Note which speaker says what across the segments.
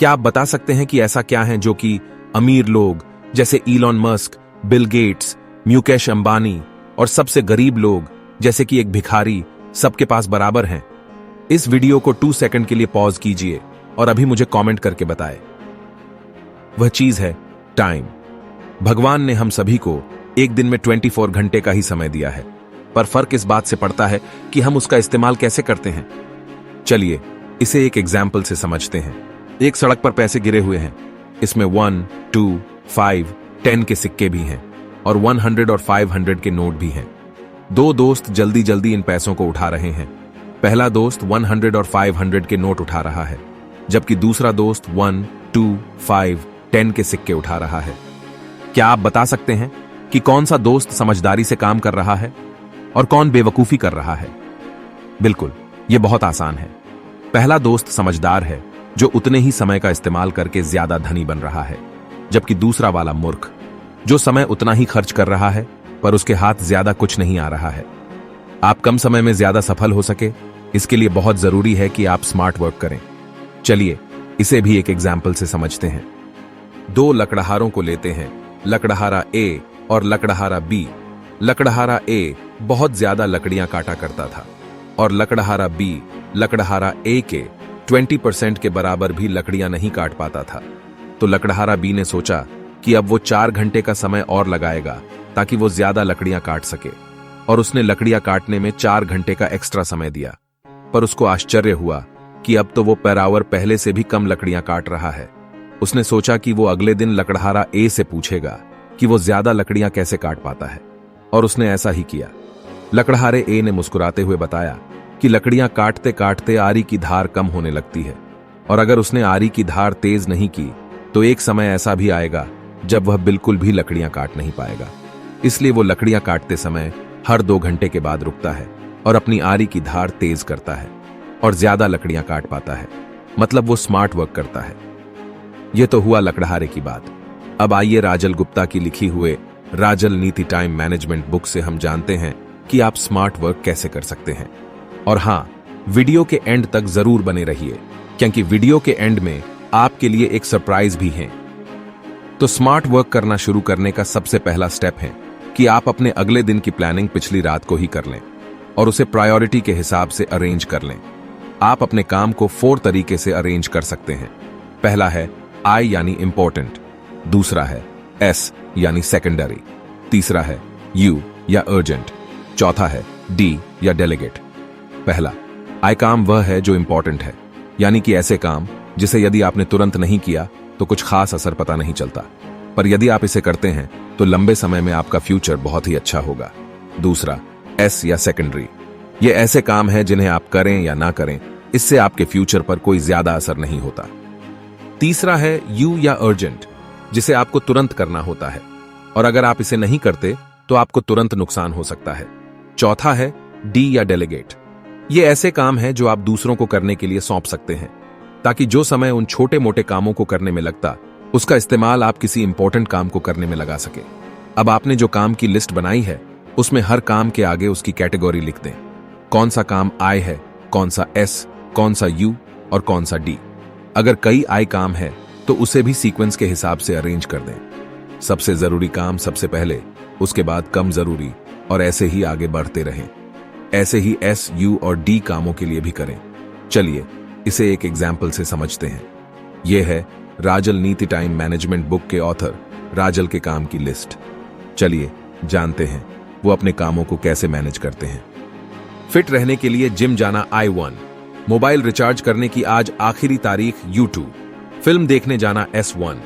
Speaker 1: क्या आप बता सकते हैं कि ऐसा क्या है जो कि अमीर लोग जैसे Elon Musk, Bill Gates, Mukesh Ambani और सबसे गरीब लोग जैसे कि एक भिखारी सबके पास बराबर हैं? इस वीडियो को 2 सेकंड के लिए पॉज कीजिए और अभी मुझे कमेंट करके बताएं। वह चीज है टाइम। भगवान ने हम सभी को एक दिन में 24 घंटे का ही समय दिया है, पर फर्क इस बात से पड़ता है कि हम उसका इस्तेमाल कैसे करते हैं। चलिए इसे एक एग्जाम्पल से समझते हैं। एक सड़क पर पैसे गिरे हुए हैं। इसमें 1, 2, 5, 10 के सिक्के भी हैं और 100 और 500 के नोट भी हैं। दो दोस्त जल्दी जल्दी इन पैसों को उठा रहे हैं। पहला दोस्त 100 और 500 के नोट उठा रहा है, जबकि दूसरा दोस्त 1, 2, 5, 10 के सिक्के उठा रहा है। क्या आप बता सकते हैं कि कौन सा दोस्त समझदारी से काम कर रहा है और कौन बेवकूफी कर रहा है? बिल्कुल, यह बहुत आसान है। पहला दोस्त समझदार है जो उतने ही समय का इस्तेमाल करके ज्यादा धनी बन रहा है, जबकि दूसरा वाला मूर्ख जो समय उतना ही खर्च कर रहा है पर उसके हाथ ज्यादा कुछ नहीं आ रहा है। आप कम समय में ज्यादा सफल हो सके, इसके लिए बहुत जरूरी है कि आप स्मार्ट वर्क करें। चलिए इसे भी एक एग्जाम्पल से समझते हैं। दो लकड़हारों को लेते हैं, लकड़हारा ए और लकड़हारा बी। लकड़हारा ए बहुत ज्यादा लकड़ियां काटा करता था और लकड़हारा बी लकड़हारा ए के 20% के बराबर भी लकड़ियां नहीं काट पाता था। तो लकड़हारा बी ने सोचा कि अब वो 4 घंटे का समय और लगाएगा ताकि वो ज्यादा लकड़ियां काट सके, और उसने लकड़ियां काटने में 4 घंटे का एक्स्ट्रा समय दिया। पर उसको आश्चर्य हुआ कि अब तो वो पर आवर पहले से भी कम लकड़ियां काट रहा है। उसने सोचा कि वो अगले दिन लकड़हारा ए से पूछेगा कि वो ज्यादा लकड़ियां कैसे काट पाता है, और उसने ऐसा ही किया। लकड़हारे ए ने मुस्कुराते हुए बताया कि लकड़ियां काटते काटते आरी की धार कम होने लगती है, और अगर उसने आरी की धार तेज नहीं की तो एक समय ऐसा भी आएगा जब वह बिल्कुल भी लकड़ियां काट नहीं पाएगा। इसलिए वो लकड़ियां काटते समय हर 2 घंटे के बाद रुकता है और अपनी आरी की धार तेज करता है और ज्यादा लकड़ियां काट पाता है। मतलब वो स्मार्ट वर्क करता है। यह तो हुआ लकड़हारे की बात। अब आइए राजल गुप्ता की लिखी हुए राजल नीति टाइम मैनेजमेंट बुक से हम जानते हैं कि आप स्मार्ट वर्क कैसे कर सकते हैं। और हां, वीडियो के एंड तक जरूर बने रहिए, क्योंकि वीडियो के एंड में आपके लिए एक सरप्राइज भी है। तो स्मार्ट वर्क करना शुरू करने का सबसे पहला स्टेप है कि आप अपने अगले दिन की प्लानिंग पिछली रात को ही कर लें और उसे प्रायोरिटी के हिसाब से अरेंज कर लें। आप अपने काम को 4 तरीके से अरेंज कर सकते हैं। पहला है आई यानी इंपॉर्टेंट, दूसरा है एस यानी सेकेंडरी, तीसरा है यू या अर्जेंट, चौथा है डी या डेलीगेट। पहला आई काम वह है जो इंपॉर्टेंट है, यानी कि ऐसे काम जिसे यदि आपने तुरंत नहीं किया तो कुछ खास असर पता नहीं चलता, पर यदि आप इसे करते हैं तो लंबे समय में आपका फ्यूचर बहुत ही अच्छा होगा। दूसरा एस या सेकेंडरी, ये ऐसे काम हैं जिन्हें आप करें या ना करें, इससे आपके फ्यूचर पर कोई ज्यादा असर नहीं होता। तीसरा है यू या अर्जेंट, जिसे आपको तुरंत करना होता है, और अगर आप इसे नहीं करते तो आपको तुरंत नुकसान हो सकता है। चौथा है डी या डेलीगेट, ये ऐसे काम हैं जो आप दूसरों को करने के लिए सौंप सकते हैं, ताकि जो समय उन छोटे मोटे कामों को करने में लगता उसका इस्तेमाल आप किसी इंपॉर्टेंट काम को करने में लगा सके। अब आपने जो काम की लिस्ट बनाई है उसमें हर काम के आगे उसकी कैटेगरी लिख दें। कौन सा काम आई है, कौन सा एस, कौन सा यू और कौन सा डी। अगर कई आई काम है तो उसे भी सीक्वेंस के हिसाब से अरेंज कर दें। सबसे जरूरी काम सबसे पहले, उसके बाद कम जरूरी, और ऐसे ही आगे बढ़ते रहें। ऐसे ही एस, यू और डी कामों के लिए भी करें। चलिए इसे एक एग्जाम्पल से समझते हैं। यह है राजल नीति टाइम मैनेजमेंट बुक के ऑथर राजल के काम की लिस्ट। चलिए जानते हैं वो अपने कामों को कैसे मैनेज करते हैं। फिट रहने के लिए जिम जाना I1, मोबाइल रिचार्ज करने की आज आखिरी तारीख U2, फिल्म देखने जाना S1,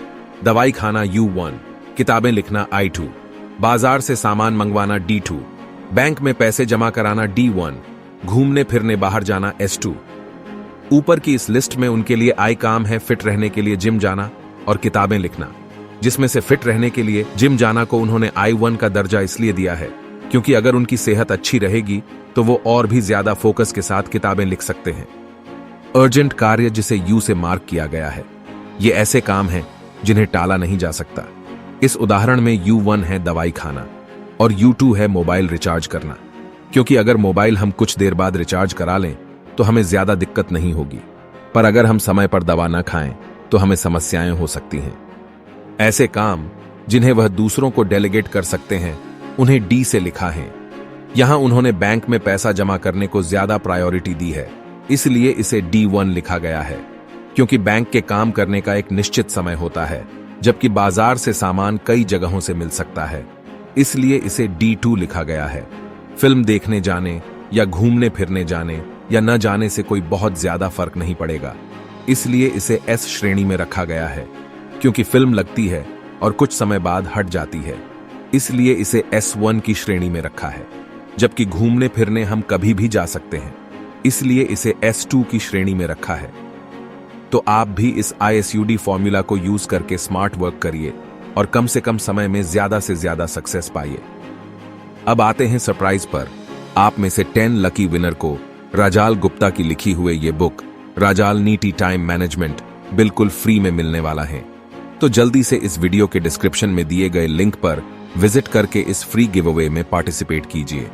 Speaker 1: दवाई खाना U1, किताबें लिखना I2, बाजार से सामान मंगवाना D2, बैंक में पैसे जमा कराना D1, घूमने फिरने बाहर जाना S2। ऊपर की इस लिस्ट में उनके लिए आई काम है फिट रहने के लिए जिम जाना और किताबें लिखना, जिसमें से फिट रहने के लिए जिम जाना को उन्होंने I1 का दर्जा इसलिए दिया है क्योंकि अगर उनकी सेहत अच्छी रहेगी तो वो और भी ज्यादा फोकस के साथ किताबें लिख सकते हैं। अर्जेंट कार्य, जिसे यू से मार्क किया गया है, ये ऐसे काम हैं जिन्हें टाला नहीं जा सकता। इस उदाहरण में U1 है दवाई खाना और U2 है मोबाइल रिचार्ज करना, क्योंकि अगर मोबाइल हम कुछ देर बाद रिचार्ज करा लें तो हमें ज्यादा दिक्कत नहीं होगी, पर अगर हम समय पर दवा न खाएं तो हमें समस्याएं हो सकती हैं। ऐसे काम जिन्हें वह दूसरों को डेलीगेट कर सकते हैं उन्हें डी से लिखा है। यहां उन्होंने बैंक में पैसा जमा करने को ज्यादा प्रायोरिटी दी है, इसलिए इसे D1 लिखा गया है, क्योंकि बैंक के काम करने का एक निश्चित समय होता है, जबकि बाजार से सामान कई जगहों से मिल सकता है, इसलिए इसे D2 लिखा गया है। फिल्म देखने जाने या घूमने फिरने जाने या न जाने से कोई बहुत ज्यादा फर्क नहीं पड़ेगा, इसलिए इसे S श्रेणी में रखा गया है, क्योंकि फिल्म लगती है और कुछ समय बाद हट जाती है, इसलिए इसे S1 की श्रेणी में रखा है। जबकि घूमने फिरने हम कभी भी जा सकते हैं, इसलिए इसे S2 की श्रेणी में रखा है। तो आप भी इस ISUD फॉर्मूला को यूज करके स्मार्ट वर्क करिए और कम से कम समय में ज्यादा से ज्यादा सक्सेस पाइए। अब आते हैं सरप्राइज पर। आप में से 10 लकी विनर को राजाल गुप्ता की लिखी हुई ये बुक राजाल नीति टाइम मैनेजमेंट बिल्कुल फ्री में मिलने वाला है। तो जल्दी से इस वीडियो के डिस्क्रिप्शन में दिए गए लिंक पर विजिट करके इस फ्री गिव अवे में पार्टिसिपेट कीजिए।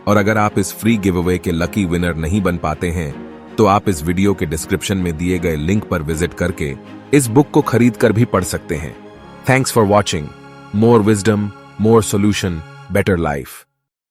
Speaker 1: और अगर आप इस फ्री गिव अवे के लकी विनर नहीं बन पाते हैं तो आप इस वीडियो के डिस्क्रिप्शन में दिए गए लिंक पर विजिट करके इस बुक को खरीद कर भी पढ़ सकते हैं। Thanks for watching. More wisdom, more solution, better life.